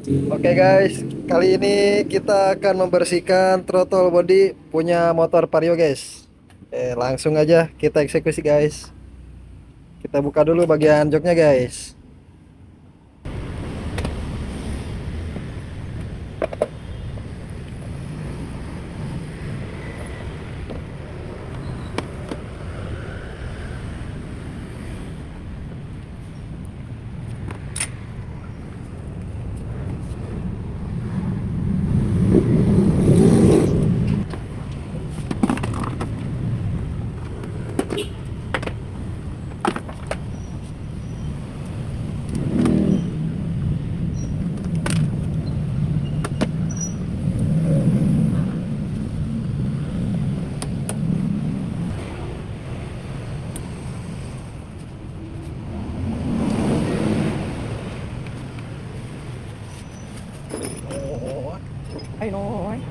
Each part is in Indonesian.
Oke guys, kali ini kita akan membersihkan throttle body punya motor Vario guys. Langsung aja kita eksekusi guys. Kita buka dulu bagian joknya guys. Hai Noy.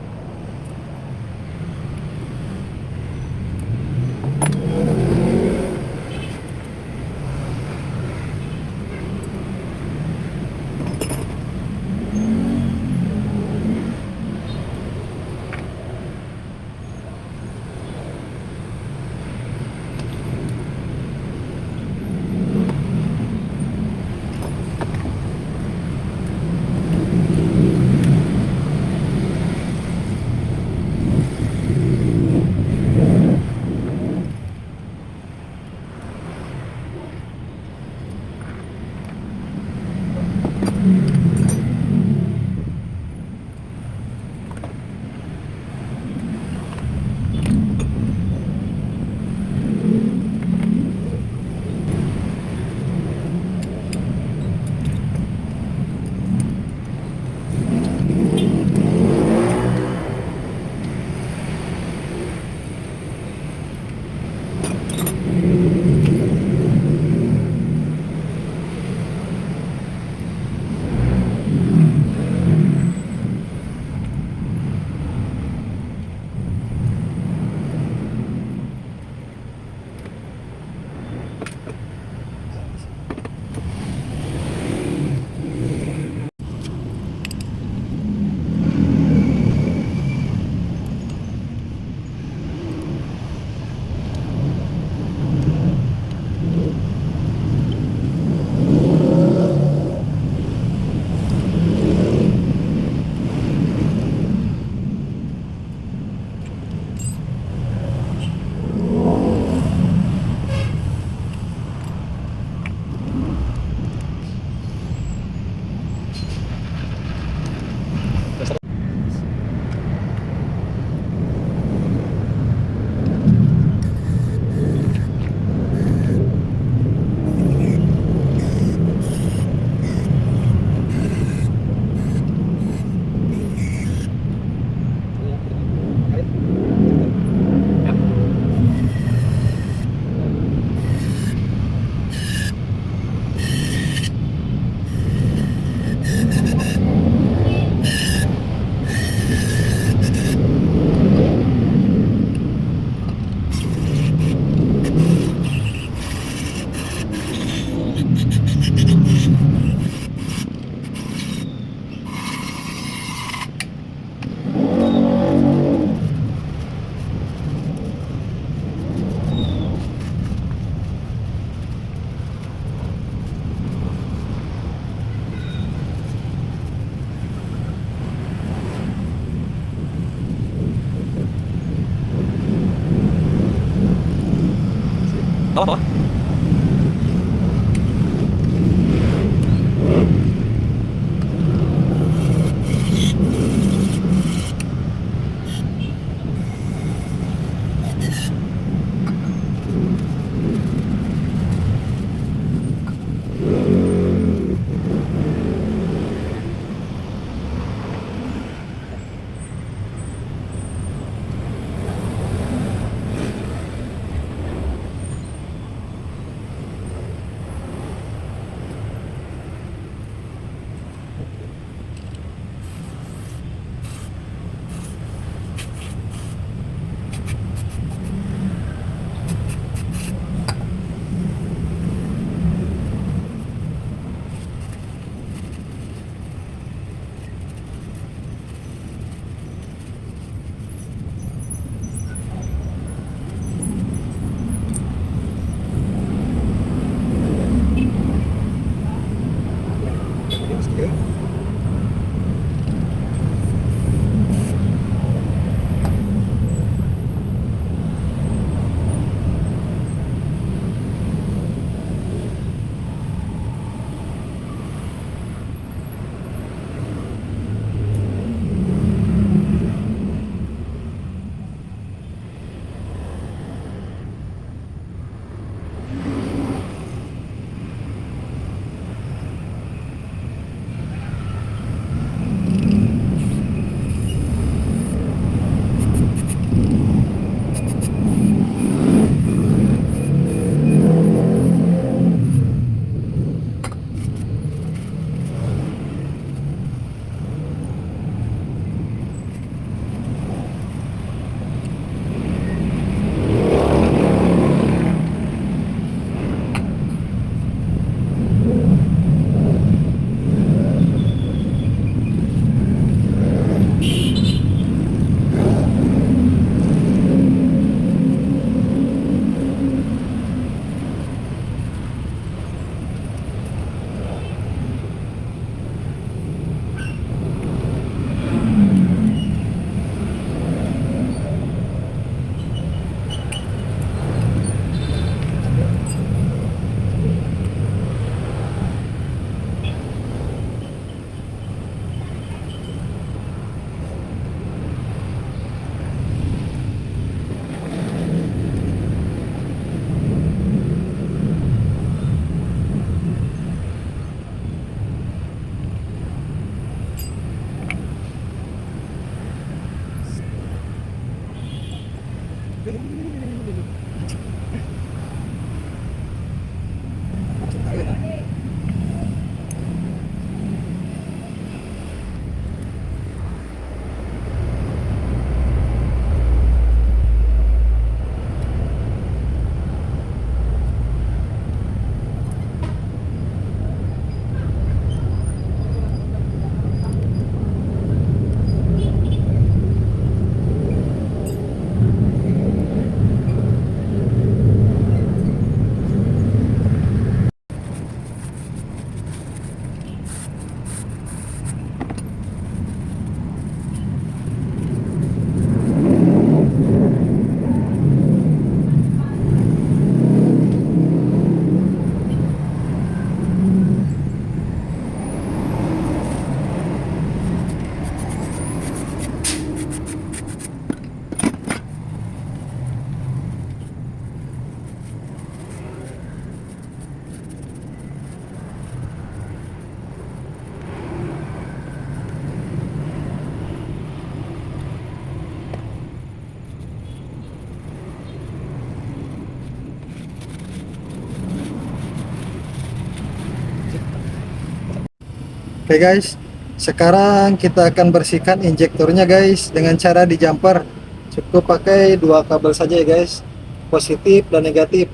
Oke guys, sekarang kita akan bersihkan injektornya guys dengan cara di jumper. Cukup pakai dua kabel saja ya guys, positif dan negatif.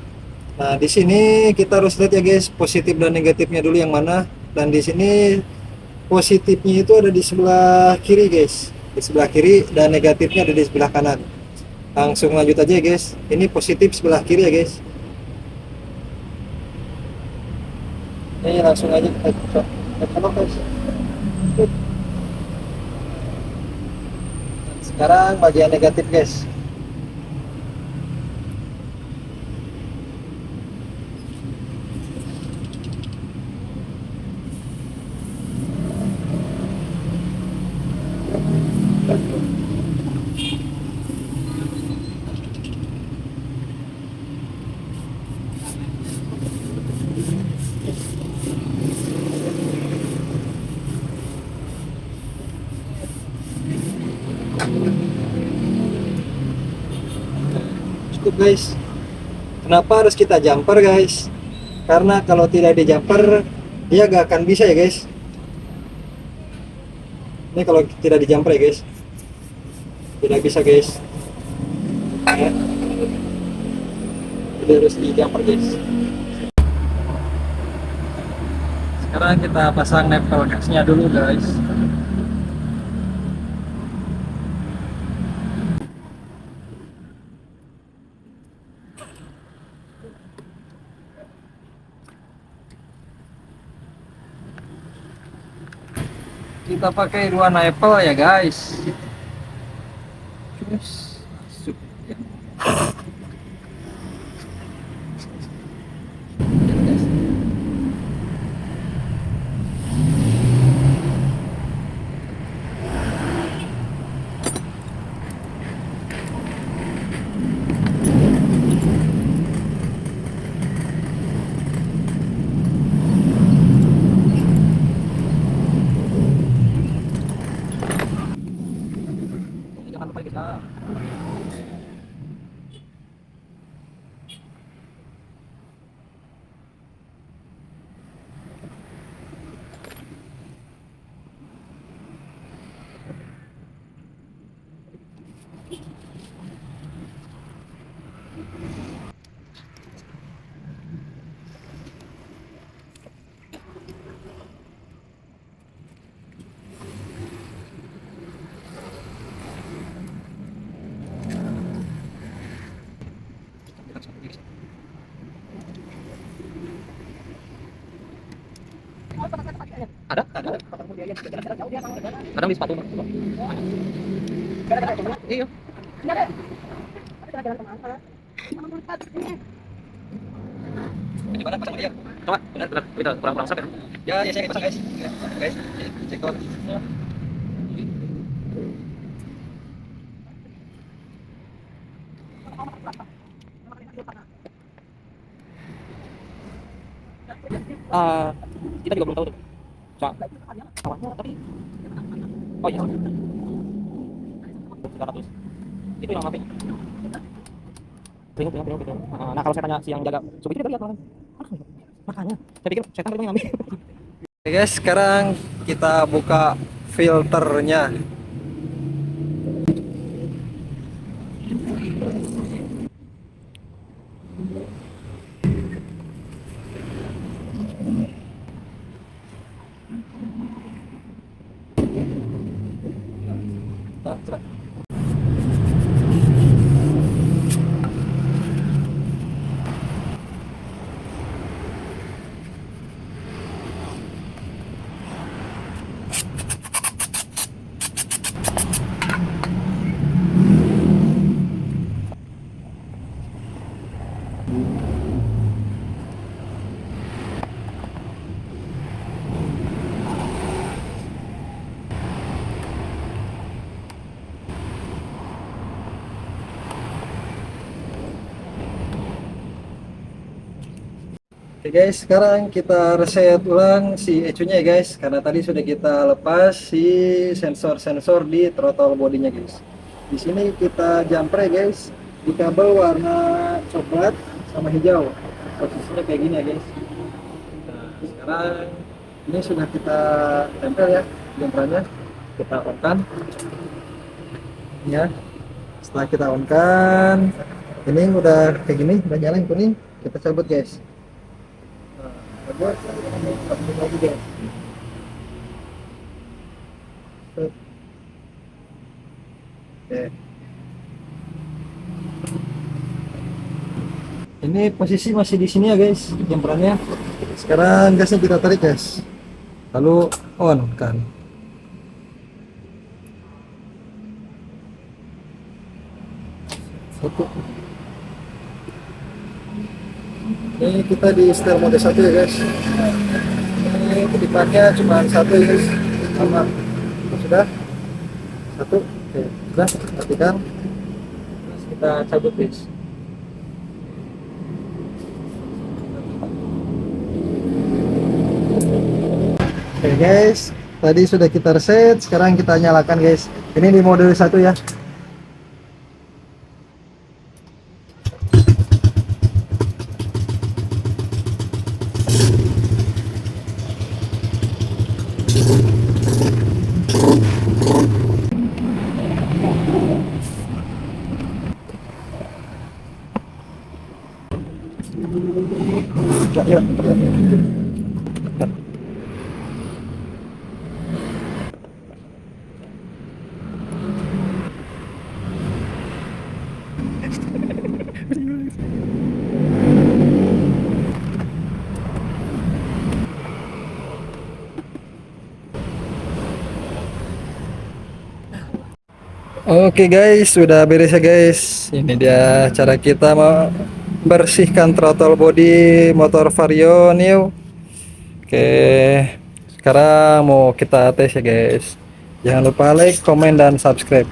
Nah di sini kita harus lihat ya guys, positif dan negatifnya dulu yang mana. Dan di sini positifnya itu ada di sebelah kiri guys, di sebelah kiri, dan negatifnya ada di sebelah kanan. Langsung lanjut aja ya guys. Ini positif sebelah kiri ya guys. Ini langsung aja kita colok guys. Sekarang bagian negatif guys. Cukup guys. Kenapa harus kita jumper guys? Karena kalau tidak di jumper dia gak akan bisa ya guys. Ini kalau tidak di jumper ya guys, tidak bisa guys ya. Jadi harus di jumper guys. Sekarang kita pasang nempel gasnya dulu guys. Kita pakai dua nempel ya guys. Terus masuk ya. Jangan lupa kita. Ada kadang di sepatu iya. Gimana pasang dia? Coba, benar kita kurang serap ya. Ya saya pasang guys. Ya, guys, cek out. Ah, kita juga belum tahu tuh. Soal awalnya tapi oh iya 300 itu yang HP bingung gitu. Nah kalau saya tanya si yang jaga suku itu dia lihat makanya saya pikir setan tadi ngambil. Oke guys, sekarang kita buka filternya. Oke guys, sekarang kita reset ulang si ECU-nya ya guys, karena tadi sudah kita lepas si sensor-sensor di throttle bodinya guys. Di sini kita jumper ya guys, di kabel warna coklat sama hijau. Posisinya kayak gini ya guys. Nah, sekarang Ini sudah kita tempel ya jemperannya, kita on kan ya. Setelah kita on kan, ini udah kayak gini, udah nyala yang kuning, kita cabut guys. Nah, cabut lagi guys. Set. Oke. Ini posisi masih di sini ya guys, jemperannya. Sekarang gasnya kita tarik guys, lalu on kan. Satu. Ini kita di setel mode 1 ya guys. Ini kedipannya cuma satu ya guys, sama sudah satu. Oke, sudah matikan. Terus kita cabut guys. Oke guys, tadi sudah kita reset, sekarang kita nyalakan guys. Ini di mode 1 ya. Ya, ya. Oke guys, sudah beres ya guys. Ini dia cara kita membersihkan throttle body motor Vario New. Oke, sekarang mau kita tes ya guys. Jangan lupa like, komen, dan subscribe.